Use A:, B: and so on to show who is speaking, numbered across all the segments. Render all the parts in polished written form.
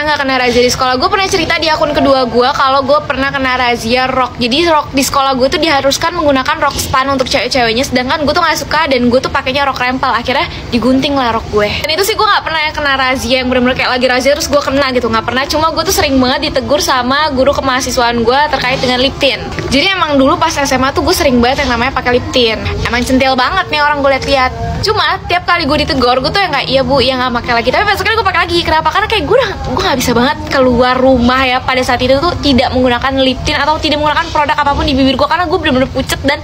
A: pernah nggak kena razia di sekolah? Gue pernah cerita di akun kedua gue kalau gue pernah kena razia rok. Jadi rok di sekolah gue tuh diharuskan menggunakan rok span untuk cewek-ceweknya, sedangkan gue tuh nggak suka dan gue tuh pakainya rok rempel. Akhirnya digunting lah rok gue. Dan itu sih gue nggak pernah kena razia yang bener-bener kayak lagi razia terus gue kena gitu, nggak pernah. Cuma gue tuh sering banget ditegur sama guru kemahasiswaan gue terkait dengan lip tint. Jadi emang dulu pas SMA tuh gue sering banget yang namanya pakai lip tint. Emang centil banget nih orang gue liat-liat. Cuma tiap kali gue ditegur gue tuh yang kayak iya bu, iya nggak pakai lagi. Tapi besoknya gue pakai lagi. Kenapa? Karena kayak gue nggak bisa banget keluar rumah ya pada saat itu tuh tidak menggunakan lip tint atau tidak menggunakan produk apapun di bibir gue, karena gue bener-bener pucet dan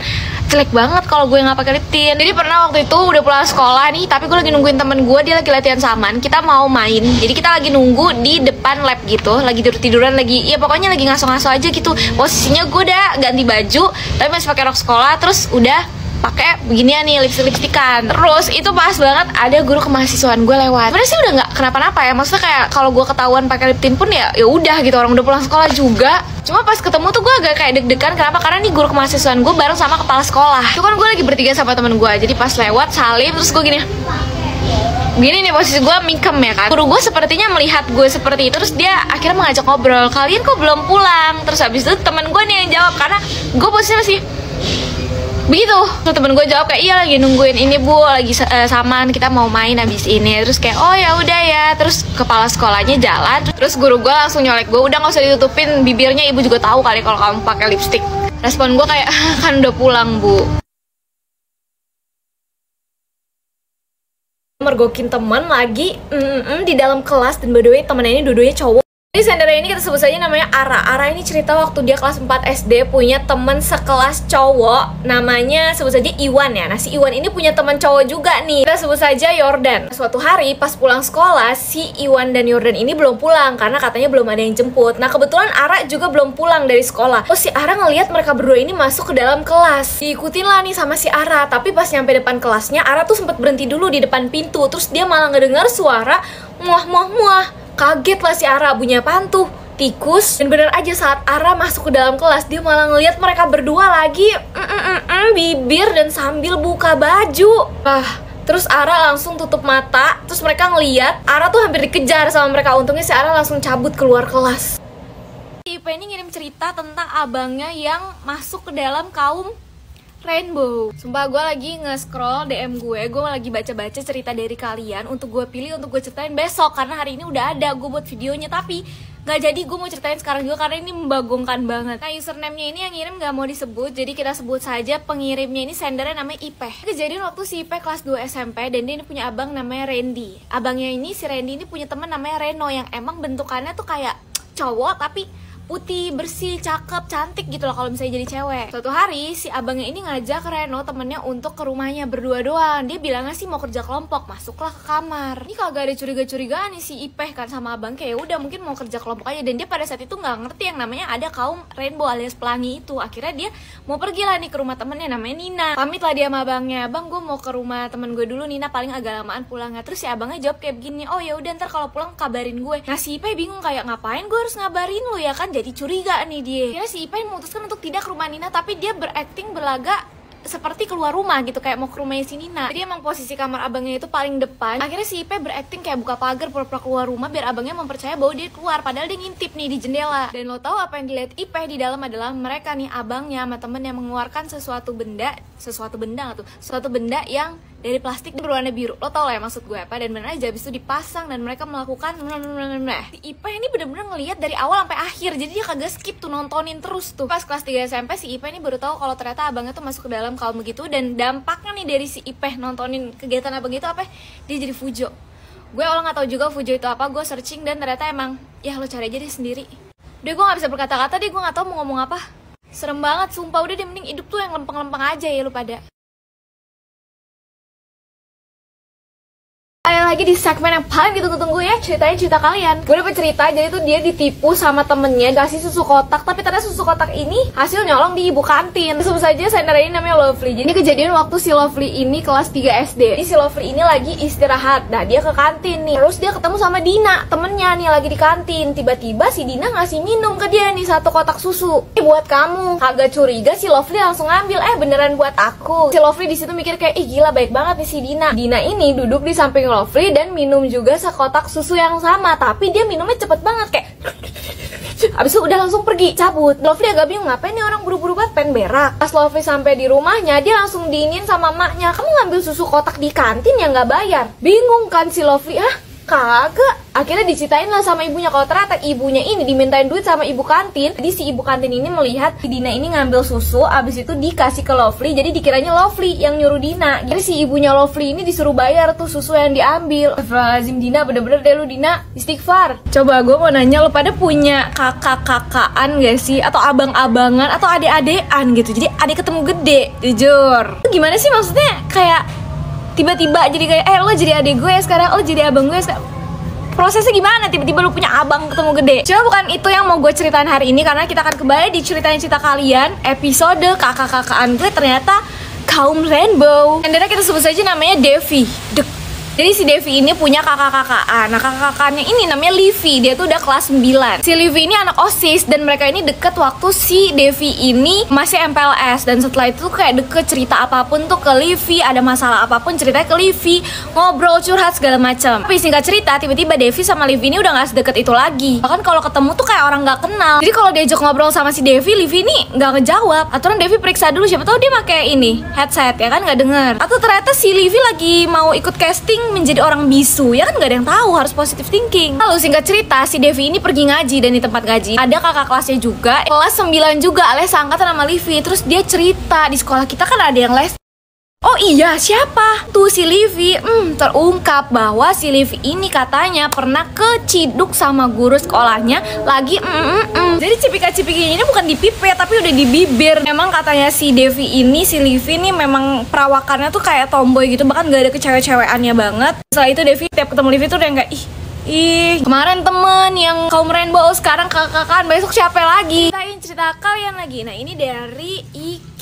A: jelek banget kalau gue nggak pakai lip tint. Jadi pernah waktu itu udah pulang sekolah nih, tapi gue lagi nungguin temen gue, dia lagi latihan saman, kita mau main. Jadi kita lagi nunggu di depan lab gitu, lagi tidur-tiduran, lagi ya pokoknya lagi ngaso-ngaso aja gitu. Posisinya gue udah ganti baju tapi masih pakai rok sekolah, terus udah pakai beginian nih, lipstikan. Terus itu pas banget ada guru kemahasiswaan gue lewat. Sebenarnya sih udah nggak kenapa-napa ya, maksudnya kayak kalau gue ketahuan pakai lip tint pun ya udah gitu, orang udah pulang sekolah juga. Cuma pas ketemu tuh gue agak kayak deg-degan. Kenapa? Karena nih guru kemahasiswaan gue bareng sama kepala sekolah. Itu kan gue lagi bertiga sama temen gue, jadi pas lewat salim terus gue gini nih, posisi gue mikem ya kan. Guru gue sepertinya melihat gue seperti itu, terus dia akhirnya mengajak ngobrol, kalian kok belum pulang? Terus habis itu temen gue nih yang jawab, karena gue posisinya masih begitu. Terus temen gue jawab kayak iya lagi nungguin ini bu, lagi saman, kita mau main abis ini. Terus kayak oh ya udah ya. Terus kepala sekolahnya jalan, terus guru gue langsung nyolek gue, udah nggak usah ditutupin bibirnya, ibu juga tahu kali kalau kamu pakai lipstick. Respon gue kayak kan udah pulang bu. Mergokin temen lagi di dalam kelas, dan by the way temennya ini dua-duanya cowok. Ini sendiri ini kita sebut saja namanya Ara. Ara ini cerita waktu dia kelas 4 SD punya temen sekelas cowok, namanya sebut saja Iwan ya. Nah si Iwan ini punya teman cowok juga nih, kita sebut saja Yordan. Suatu hari pas pulang sekolah, si Iwan dan Yordan ini belum pulang karena katanya belum ada yang jemput. Nah kebetulan Ara juga belum pulang dari sekolah. Terus si Ara ngelihat mereka berdua ini masuk ke dalam kelas, diikutin lah nih sama si Ara. Tapi pas nyampe depan kelasnya, Ara tuh sempat berhenti dulu di depan pintu. Terus dia malah ngedengar suara muah. Kaget lah si Ara, bunyi apaan tuh? Tikus. Dan bener aja saat Ara masuk ke dalam kelas, dia malah ngelihat mereka berdua lagi bibir dan sambil buka baju. Terus Ara langsung tutup mata. Terus mereka ngeliat Ara tuh hampir dikejar sama mereka. Untungnya si Ara langsung cabut keluar kelas. Si Ipe ini ngirim cerita tentang abangnya yang masuk ke dalam kaum Rainbow. Sumpah gue lagi nge-scroll DM gue lagi baca-baca cerita dari kalian untuk gue pilih, untuk gue ceritain besok. Karena hari ini udah ada gue buat videonya, tapi gak jadi gue mau ceritain sekarang juga karena ini membagongkan banget. Nah username-nya ini yang ngirim gak mau disebut, jadi kita sebut saja pengirimnya ini sendernya namanya Ipeh. Kejadian waktu si Ipeh kelas 2 SMP dan dia ini punya abang namanya Randy. Abangnya ini, si Randy ini punya teman namanya Reno yang emang bentukannya tuh kayak cowok tapi putih, bersih, cakep, cantik gitu loh kalau misalnya jadi cewek. Suatu hari si abangnya ini ngajak Reno temennya untuk ke rumahnya berdua doang. Dia bilangnya sih mau kerja kelompok, masuklah ke kamar. Ini kagak ada curiga-curigaan nih si Ipeh kan sama abang, kayak udah mungkin mau kerja kelompok aja. Dan dia pada saat itu nggak ngerti yang namanya ada kaum Rainbow alias pelangi itu. Akhirnya dia mau pergi lah nih ke rumah temennya namanya Nina. Pamit lah dia sama abangnya, bang gue mau ke rumah temen gue dulu, Nina paling agak lamaan pulangnya. Terus si abangnya jawab kayak begini, oh ya udah ntar kalau pulang kabarin gue. Nah si Ipeh bingung kayak ngapain gue harus ngabarin lu ya kan, jadi curiga nih dia. Akhirnya si Ipeh memutuskan untuk tidak ke rumah Nina, tapi dia berakting berlagak seperti keluar rumah gitu, kayak mau ke rumahnya si Nina. Jadi emang posisi kamar abangnya itu paling depan. Akhirnya si Ipeh berakting kayak buka pagar pura-pura keluar rumah biar abangnya mempercaya bahwa dia keluar, padahal dia ngintip nih di jendela. Dan lo tahu apa yang dilihat Ipeh di dalam adalah mereka nih, abangnya sama temen yang mengeluarkan sesuatu benda yang dari plastik berwarna biru. Lo tau lah ya maksud gue apa. Dan bener aja abis itu dipasang dan mereka melakukan si Ipeh ini bener-bener ngelihat dari awal sampai akhir. Jadi dia kagak skip tuh, nontonin terus tuh. Pas kelas 3 SMP si Ipeh ini baru tahu kalau ternyata abangnya tuh masuk ke dalam kaum begitu. Dan dampaknya nih dari si Ipeh nontonin kegiatan abang itu apa? Dia jadi fujo. Gue awal gak tahu juga fujo itu apa. Gue searching dan ternyata emang ya lo cari aja deh sendiri. Udah gue gak bisa berkata-kata deh, gue gak tahu mau ngomong apa. Serem banget sumpah. Udah deh mending hidup tuh yang lempeng-lempeng aja ya lu pada. Lagi di segmen yang paling ditunggu-tunggu ya, ceritanya cerita kalian. Gue dapet cerita, jadi tuh dia ditipu sama temennya, kasih susu kotak, tapi ternyata susu kotak ini hasil nyolong di ibu kantin. Sebut saja sender ini namanya Lovely. Jadi kejadian waktu si Lovely ini kelas 3 SD. Jadi si Lovely ini lagi istirahat, nah dia ke kantin nih. Terus dia ketemu sama Dina, temennya nih lagi di kantin. Tiba-tiba si Dina ngasih minum ke dia nih 1 kotak susu. Ini buat kamu. Kagak curiga si Lovely langsung ngambil, beneran buat aku. Si Lovely di situ mikir kayak, ih gila baik banget nih si Dina. Dina ini duduk di samping Lovely Lovely dan minum juga sekotak susu yang sama, tapi dia minumnya cepet banget kayak abis itu udah langsung pergi, cabut. Lovely agak bingung, ngapain nih orang buru-buru banget pengen berak. Pas Lovely sampai di rumahnya, dia langsung diinin sama maknya, kamu ngambil susu kotak di kantin yang nggak bayar. Bingung kan si Lovely, kagak. Akhirnya diceritain lah sama ibunya kalau ternyata ibunya ini dimintain duit sama ibu kantin. Jadi si ibu kantin ini melihat si Dina ini ngambil susu, abis itu dikasih ke Lovely, jadi dikiranya Lovely yang nyuruh Dina. Jadi si ibunya Lovely ini disuruh bayar tuh susu yang diambil. Astagfirullahaladzim, Dina, bener-bener deh lu, Dina, istighfar. Coba gue mau nanya, lo pada punya kakak-kakaan gak sih? Atau abang-abangan, atau adek-adean gitu? Jadi adek ketemu gede, jujur. Gimana sih maksudnya kayak tiba-tiba jadi kayak lo jadi adik gue sekarang, lo jadi abang gue sekarang. Prosesnya gimana tiba-tiba lu punya abang ketemu gede? Coba bukan itu yang mau gue ceritain hari ini, karena kita akan kembali di ceritain cerita kalian episode kakak-kakaan gue ternyata kaum rainbow. Dan kita sebut saja namanya Devi. Jadi si Devi ini punya kakak-kakaan. Nah kakak-kakaknya ini namanya Livy. Dia tuh udah kelas 9. Si Livy ini anak OSIS, dan mereka ini deket waktu si Devi ini masih MPLS. Dan setelah itu kayak deket, cerita apapun tuh ke Livy, ada masalah apapun ceritanya ke Livy, ngobrol, curhat segala macam. Tapi singkat cerita, tiba-tiba Devi sama Livy ini udah gak sedeket itu lagi. Bahkan kalau ketemu tuh kayak orang gak kenal. Jadi kalau diajak ngobrol sama si Devi, Livy ini gak ngejawab. Aturan Devi periksa dulu, siapa tahu dia pakai ini headset ya kan, gak denger. Atau ternyata si Livy lagi mau ikut casting menjadi orang bisu, ya kan nggak ada yang tahu, harus positive thinking. Lalu singkat cerita, si Devi ini pergi ngaji, dan di tempat ngaji ada kakak kelasnya juga, kelas 9 juga, alias angkatan sama Livy. Terus dia cerita, di sekolah kita kan ada yang les. Oh iya, siapa? Tuh si Livy. Terungkap bahwa si Livy ini katanya pernah keciduk sama guru sekolahnya lagi Jadi cipika-cipikinya ini bukan di pipi tapi udah di bibir. Memang katanya si Devi ini, si Livy ini memang perawakannya tuh kayak tomboy gitu, bahkan gak ada kecewek-cewekannya banget. Setelah itu Devi tiap ketemu Livy tuh udah kayak ih kemarin temen yang kaum rainbow, sekarang kakak-kakan, besok siapa lagi? Cerita kalian lagi. Nah ini dari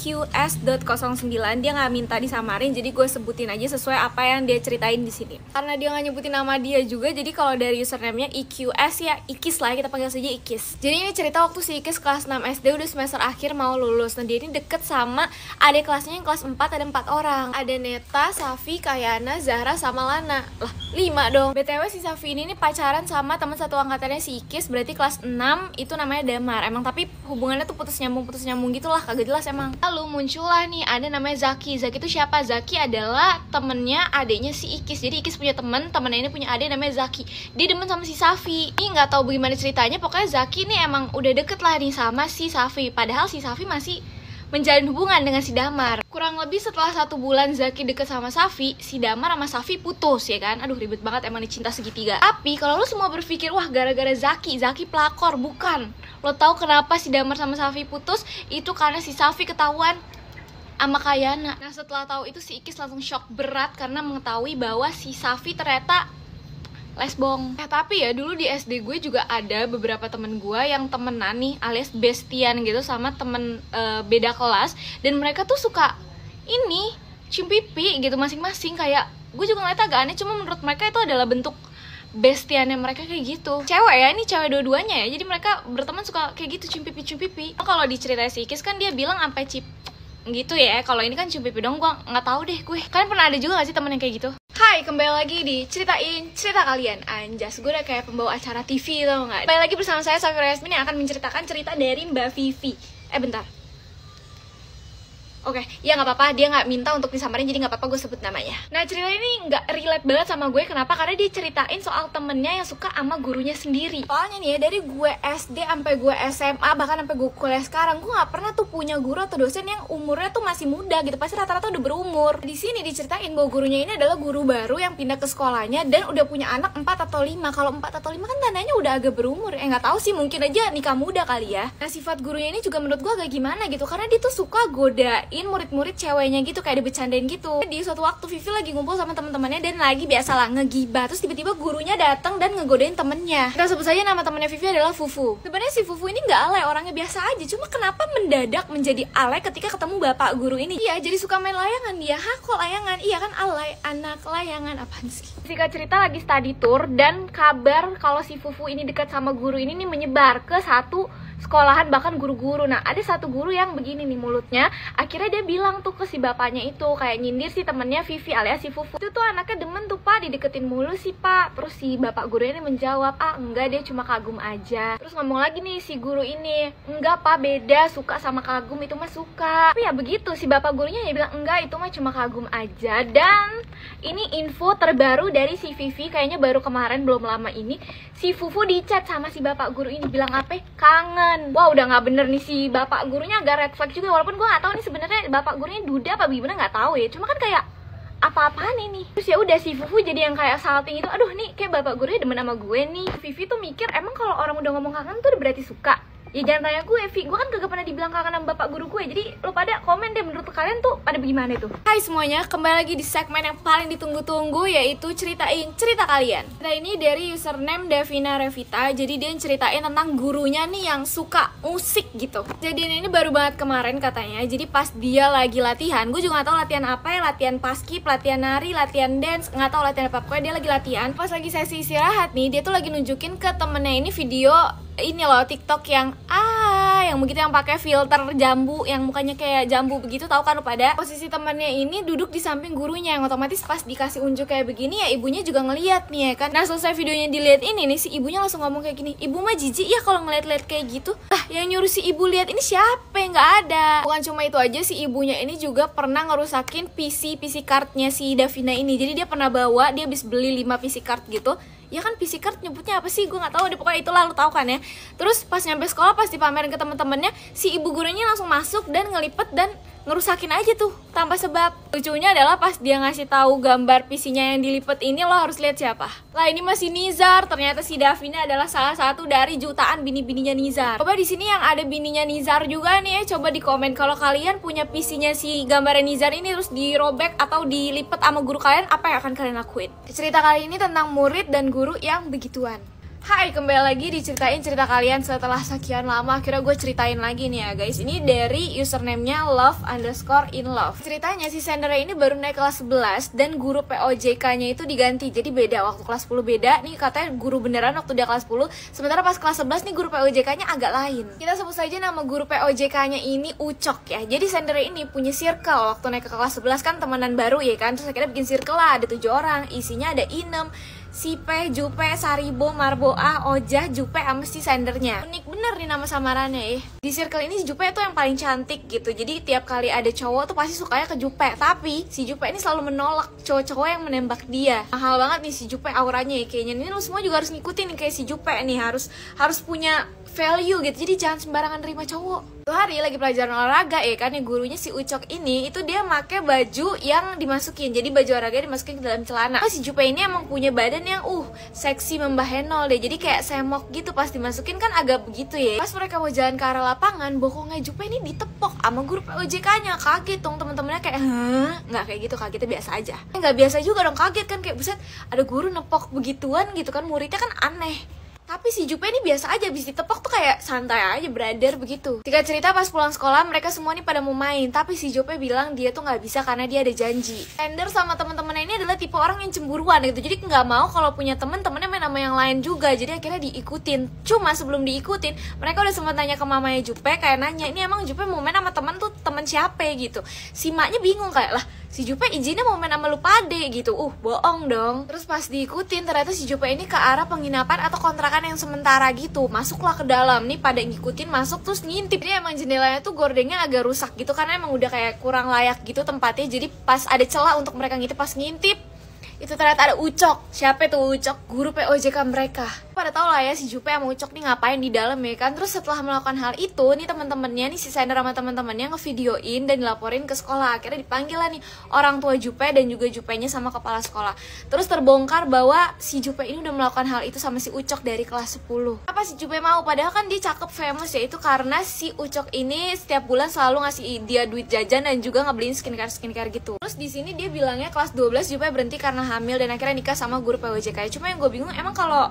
A: EQS.09, dia nggak minta disamarin, jadi gue sebutin aja sesuai apa yang dia ceritain di sini. Karena dia nggak nyebutin nama dia juga, jadi kalau dari username-nya EQS ya Ikis lah, kita panggil saja Ikis. Jadi ini cerita waktu si Ikis kelas 6 SD, udah semester akhir mau lulus. Nah dia ini deket sama adik kelasnya yang kelas 4, ada 4 orang. Ada Neta, Safi, Kayana, Zahra, sama Lana. Lah 5 dong. BTW si Safi ini pacaran sama teman satu angkatannya si Ikis, berarti kelas 6, itu namanya Damar. Emang tapi hubungannya tuh putus nyambung gitu lah, kagak jelas emang. Lalu muncullah nih ada namanya Zaki. Zaki itu siapa? Zaki adalah temennya adiknya si Ikis. Jadi Ikis punya temennya ini punya adik namanya Zaki. Dia demen sama si Safi. Ini nggak tahu bagaimana ceritanya, pokoknya Zaki nih emang udah deket lah nih sama si Safi. Padahal si Safi masih menjalin hubungan dengan si Damar. Kurang lebih setelah 1 bulan Zaki deket sama Safi, si Damar sama Safi putus ya kan. Aduh ribet banget emang nih cinta segitiga. Tapi kalau lo semua berpikir wah gara-gara Zaki pelakor, bukan. Lo tahu kenapa si Damar sama Safi putus? Itu karena si Safi ketahuan sama Kayana. Nah setelah tahu itu si Ikis langsung shock berat karena mengetahui bahwa si Safi ternyata lesbong. Tapi ya dulu di SD gue juga ada beberapa temen gue yang temenan nih alias bestian gitu sama temen beda kelas, dan mereka tuh suka ini cium pipi gitu masing-masing. Kayak gue juga ngeliat agak aneh, cuma menurut mereka itu adalah bentuk bestiannya mereka kayak gitu. Cewek ya, ini cewek dua-duanya ya, jadi mereka berteman suka kayak gitu, cium pipi. Kalau diceritain si Ikis kan dia bilang sampai gitu ya. Kalau ini kan cium pipi dong, gue nggak tahu deh gue. Kalian pernah ada juga gak sih temen yang kayak gitu? Hai, kembali lagi di ceritain cerita kalian. Anjas, gue udah kayak pembawa acara TV tau gak? Kembali lagi bersama saya Safira Yasmin yang akan menceritakan cerita dari Mbak Vivi. Bentar. Oke, ya nggak apa-apa, dia nggak minta untuk disamarin, jadi nggak apa-apa gue sebut namanya. Nah cerita ini nggak relate banget sama gue, kenapa? Karena dia ceritain soal temennya yang suka sama gurunya sendiri. Soalnya nih ya, dari gue SD sampai gue SMA, bahkan sampai gue kuliah sekarang, gue nggak pernah tuh punya guru atau dosen yang umurnya tuh masih muda gitu, pasti rata-rata udah berumur. Di sini diceritain bahwa gurunya ini adalah guru baru yang pindah ke sekolahnya dan udah punya anak 4 atau 5. Kalau 4 atau 5 kan tandanya udah agak berumur. Nggak tahu sih, mungkin aja nikah muda kali ya. Nah sifat gurunya ini juga menurut gue agak gimana gitu, karena dia tuh suka godain murid-murid ceweknya gitu, kayak dibecandain gitu. Di suatu waktu Vivi lagi ngumpul sama teman-temannya dan lagi biasalah ngegibah, terus tiba-tiba gurunya datang dan ngegodain temennya. Kita sebut saja nama temannya Vivi adalah Fufu. Sebenarnya si Fufu ini nggak alay, orangnya biasa aja, cuma kenapa mendadak menjadi alay ketika ketemu bapak guru ini? Iya, jadi suka main layangan dia. Kok layangan? Iya kan alay, anak layangan, apaan sih? Singkat cerita lagi study tour dan kabar kalau si Fufu ini dekat sama guru ini nih menyebar ke satu sekolahan, bahkan guru-guru. Nah ada satu guru yang begini nih mulutnya, akhirnya dia bilang tuh ke si bapaknya itu, kayak nyindir si temennya Vivi alias si Fufu. Itu tuh anaknya demen tuh pak, dideketin mulu sih pak. Terus si bapak gurunya ini menjawab, ah enggak, dia cuma kagum aja. Terus ngomong lagi nih si guru ini, enggak pak, beda, suka sama kagum itu mah suka. Tapi ya begitu, si bapak gurunya ya bilang enggak, itu mah cuma kagum aja. Dan ini info terbaru dari si Vivi, kayaknya baru kemarin, belum lama ini si Fufu di chat sama si bapak guru ini, bilang apa? Kangen. Wah udah nggak bener nih, si bapak gurunya agak red flag juga, walaupun gue nggak tahu nih sebenarnya bapak gurunya duda apa gimana, nggak tahu ya. Cuma kan kayak apa-apaan ini. Terus ya udah si Fufu jadi yang kayak salting itu, aduh nih kayak bapak gurunya demen sama gue nih. Vivi tuh mikir, emang kalau orang udah ngomong kangen tuh udah berarti suka. Ya jangan tanya gue, Vi, gue kan kagak pernah dibilang kangen sama bapak guru gue. Jadi lo pada komen deh, menurut kalian tuh pada bagaimana itu. Hai semuanya, kembali lagi di segmen yang paling ditunggu-tunggu, yaitu ceritain cerita kalian. Cerita ini dari username Davina Revita. Jadi dia ceritain tentang gurunya nih yang suka musik gitu. Jadi ini baru banget kemarin katanya. Jadi pas dia lagi latihan, gue juga gak tahu latihan apa ya, latihan paskib, latihan nari, latihan dance, gak tahu latihan apa. Pokoknya dia lagi latihan. Pas lagi sesi istirahat nih, dia tuh lagi nunjukin ke temennya ini video ini loh TikTok yang yang begitu, yang pakai filter jambu, yang mukanya kayak jambu begitu, tahu kan lo pada. Posisi temannya ini duduk di samping gurunya, yang otomatis pas dikasih unjuk kayak begini ya ibunya juga ngeliat nih ya kan. Nah selesai videonya dilihat ini nih, si ibunya langsung ngomong kayak gini, ibu mah jijik ya kalau ngeliat-liat kayak gitu. Yang nyuruh si ibu lihat ini siapa? Nggak ada. Bukan cuma itu aja, si ibunya ini juga pernah ngerusakin PC cardnya si Davina ini. Jadi dia pernah bawa, dia habis beli 5 PC card gitu. Ya kan PC card nyebutnya apa sih, gue nggak tahu deh, pokoknya itulah, lo tau kan ya. Terus pas nyampe sekolah, pas dipamerin ke temen-temennya, si ibu gurunya langsung masuk dan ngelipet dan ngerusakin aja tuh tanpa sebab. Lucunya adalah pas dia ngasih tahu gambar PC-nya yang dilipet ini, lo harus lihat siapa. Lah ini masih Nizar. Ternyata si Davina adalah salah satu dari jutaan bini-bininya Nizar. Coba di sini yang ada bininya Nizar juga nih ya, coba di komen kalau kalian punya PC-nya si gambarnya Nizar ini terus dirobek atau dilipet sama guru kalian, apa yang akan kalian lakuin? Cerita kali ini tentang murid dan guru yang begituan. Hai, kembali lagi diceritain cerita kalian setelah sekian lama. Akhirnya gue ceritain lagi nih ya guys. Ini dari username-nya love_in_love. Ceritanya si Sandra ini baru naik kelas 11 dan guru POJK-nya itu diganti. Jadi beda, waktu kelas 10 beda. Nih katanya guru beneran waktu dia kelas 10. Sementara pas kelas 11 nih guru POJK-nya agak lain. Kita sebut saja nama guru POJK-nya ini Ucok ya. Jadi Sandra ini punya circle waktu naik ke kelas 11 kan, temenan baru ya kan. Terus akhirnya bikin circle lah, ada 7 orang. Isinya ada Inem, Sipe, Jupe, Saribo, Marboa, Ojah, Jupe, sama si Sandernya. Unik bener nih nama samarannya ya. Di circle ini si Jupe tuh yang paling cantik gitu. Jadi tiap kali ada cowok tuh pasti sukanya ke Jupe. Tapi si Jupe ini selalu menolak cowok-cowok yang menembak dia. Mahal banget nih si Jupe auranya ya kayaknya. Ini lo semua juga harus ngikutin nih kayak si Jupe nih. Harus punya value gitu. Jadi jangan sembarangan terima cowok. Suatu hari lagi pelajaran olahraga ya kan, ya gurunya si Ucok ini itu dia pakai baju yang dimasukin. Jadi baju olahraga dimasukin ke dalam celana. Si Jupe ini emang punya badan yang seksi membahenol deh. Jadi kayak semok gitu, pas dimasukin kan agak begitu ya. Pas mereka mau jalan ke arah lapangan, bokongnya Jupe ini ditepok sama guru POJK-nya. Kaget dong teman-temannya kayak, hah? Nggak kayak gitu, kagetnya biasa aja. Nggak biasa juga dong, kaget kan, kayak buset ada guru nepok begituan gitu kan, muridnya kan aneh. Tapi si Jupe ini biasa aja, habis ditepok tuh kayak santai aja, brother, begitu. Singkat cerita pas pulang sekolah mereka semua nih pada mau main, tapi si Jupe bilang dia tuh nggak bisa karena dia ada janji. Ender sama teman-temannya ini adalah tipe orang yang cemburuan gitu, jadi nggak mau kalau punya temen-temennya main sama yang lain juga, jadi akhirnya diikutin. Cuma sebelum diikutin, mereka udah sempat nanya ke mamanya Jupe, kayak nanya, ini emang Jupe mau main sama temen tuh temen siapa gitu. Si maknya bingung kayak, lah si Jupe izinnya mau main sama lu pade gitu. Bohong dong. Terus pas diikutin ternyata si Jupe ini ke arah penginapan atau kontrakan yang sementara gitu. Masuklah ke dalam nih, pada ngikutin masuk terus ngintip. Jadi emang jendelanya tuh gordengnya agak rusak gitu karena emang udah kayak kurang layak gitu tempatnya. Jadi pas ada celah untuk mereka ngintip, pas ngintip itu ternyata ada Ucok. Siapa itu Ucok? Guru POJK mereka. Pada tau lah ya si Jupe sama Ucok nih ngapain di dalam ya kan. Terus setelah melakukan hal itu nih teman-temannya nih, si Sander sama teman-temannya ngevideoin dan dilaporin ke sekolah. Akhirnya dipanggil lah nih orang tua Jupe dan juga Jupenya sama kepala sekolah. Terus terbongkar bahwa si Jupe ini udah melakukan hal itu sama si Ucok dari kelas 10. Apa si Jupe mau? Padahal kan dia cakep, famous ya. Itu karena si Ucok ini setiap bulan selalu ngasih dia duit jajan dan juga ngebeliin skincare gitu. Terus di sini dia bilangnya kelas 12 Jupe berhenti karena hamil dan akhirnya nikah sama guru POJK. Cuma yang gue bingung, emang kalau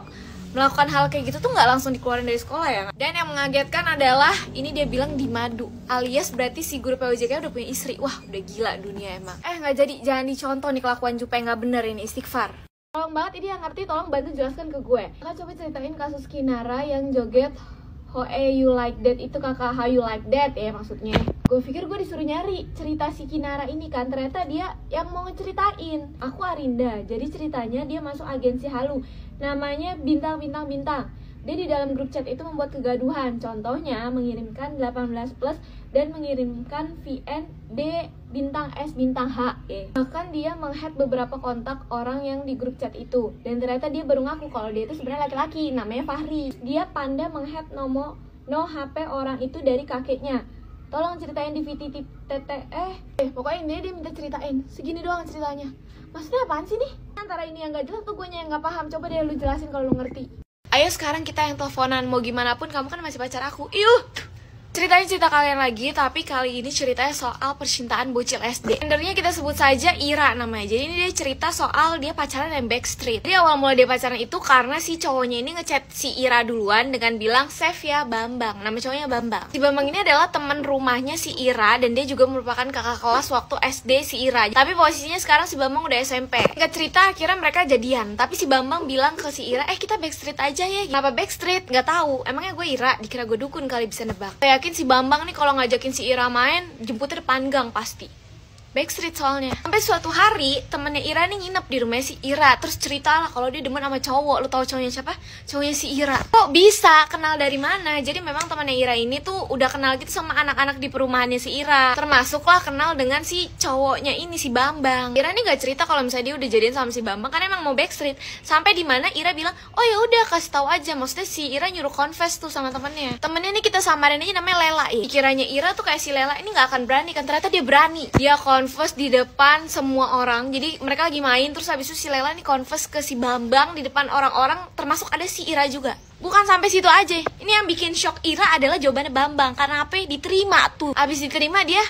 A: melakukan hal kayak gitu tuh nggak langsung dikeluarin dari sekolah ya? Dan yang mengagetkan adalah ini dia bilang di madu, alias berarti si guru POJK udah punya istri. Wah udah gila dunia emang. Nggak jadi, jangan dicontoh nih kelakuan Jupe, nggak bener ini, istighfar. Tolong banget ini yang ngerti, tolong bantu jelaskan ke gue. Kakak coba ceritain kasus Kinara yang joget you like that itu kakak how you like that ya maksudnya. Gue pikir gue disuruh nyari cerita si Kinara ini kan, ternyata dia yang mau ngeceritain. Aku Arinda, jadi ceritanya dia masuk agensi halu, namanya Bintang. Dia di dalam grup chat itu membuat kegaduhan, contohnya mengirimkan 18+ dan mengirimkan VND bintang S bintang H. Bahkan dia menghack beberapa kontak orang yang di grup chat itu, dan ternyata dia baru ngaku kalau dia itu sebenarnya laki-laki, namanya Fahri. Dia pandai menghack nomor HP orang itu dari kakeknya. Tolong ceritain di VTT. Pokoknya dia minta ceritain. Segini doang ceritanya. Maksudnya apaan sih nih? Antara ini yang gak jelas tuh gue yang gak paham. Coba deh lu jelasin kalau lu ngerti. Ayo sekarang kita yang teleponan. Mau gimana pun kamu kan masih pacar aku. Ceritain cerita kalian lagi, tapi kali ini ceritanya soal percintaan bocil SD. Gendernya kita sebut saja Ira namanya. Jadi ini dia cerita soal dia pacaran dengan Backstreet. Jadi awal mula dia pacaran itu karena si cowoknya ini ngechat si Ira duluan dengan bilang save ya Bambang. Nama cowoknya Bambang. Si Bambang ini adalah teman rumahnya si Ira, dan dia juga merupakan kakak kelas waktu SD si Ira. Tapi posisinya sekarang si Bambang udah SMP. Nggak cerita akhirnya mereka jadian. Tapi si Bambang bilang ke si Ira, kita Backstreet aja ya. Kenapa Backstreet? Nggak tahu. Emangnya gue Ira? Dikira gue dukun kali, bisa nebak. Si Bambang nih kalau ngajakin si Ira main, jemputnya depan gang pasti. Backstreet soalnya. Sampai suatu hari temennya Ira nih nginep di rumahnya si Ira. Terus cerita lah kalau dia demen sama cowok. Lu tahu cowoknya siapa? Cowoknya si Ira. Kok bisa? Kenal dari mana? Jadi memang temennya Ira ini tuh udah kenal gitu sama anak-anak di perumahannya si Ira. Termasuklah kenal dengan si cowoknya ini, si Bambang. Ira nih gak cerita kalau misalnya dia udah jadian sama si Bambang, kan emang mau Backstreet. Sampai di mana Ira bilang, oh ya udah kasih tahu aja. Maksudnya si Ira nyuruh confess tuh sama temennya. Temennya nih kita samarin aja namanya Lela ya. Kiranya Ira tuh kayak si Lela ini gak akan berani kan, ternyata dia berani. Dia confess di depan semua orang. Jadi mereka lagi main, terus habis itu si Lela nih confess ke si Bambang di depan orang-orang, termasuk ada si Ira juga. Bukan sampai situ aja. Ini yang bikin shock Ira adalah jawabannya Bambang. Karena apa? Diterima tuh. Abis diterima dia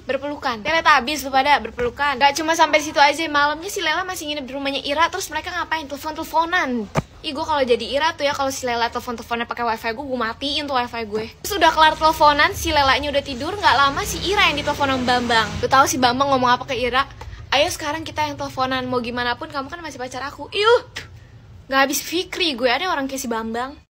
A: berpelukan. Ternyata habis lu pada berpelukan. Gak cuma sampai situ aja. Malamnya si Lela masih nginep di rumahnya Ira. Terus mereka ngapain? Telepon-teleponan. Gue kalau jadi Ira tuh ya, kalau si Lela telepon-teleponnya pakai wifi gue matiin tuh wifi gue. Terus udah kelar teleponan, si Lelanya udah tidur, nggak lama si Ira yang ditelepon sama Bambang. Lu tahu si Bambang ngomong apa ke Ira? Ayo sekarang kita yang teleponan, mau gimana pun kamu kan masih pacar aku. Nggak habis fikri gue ada orang kayak si Bambang.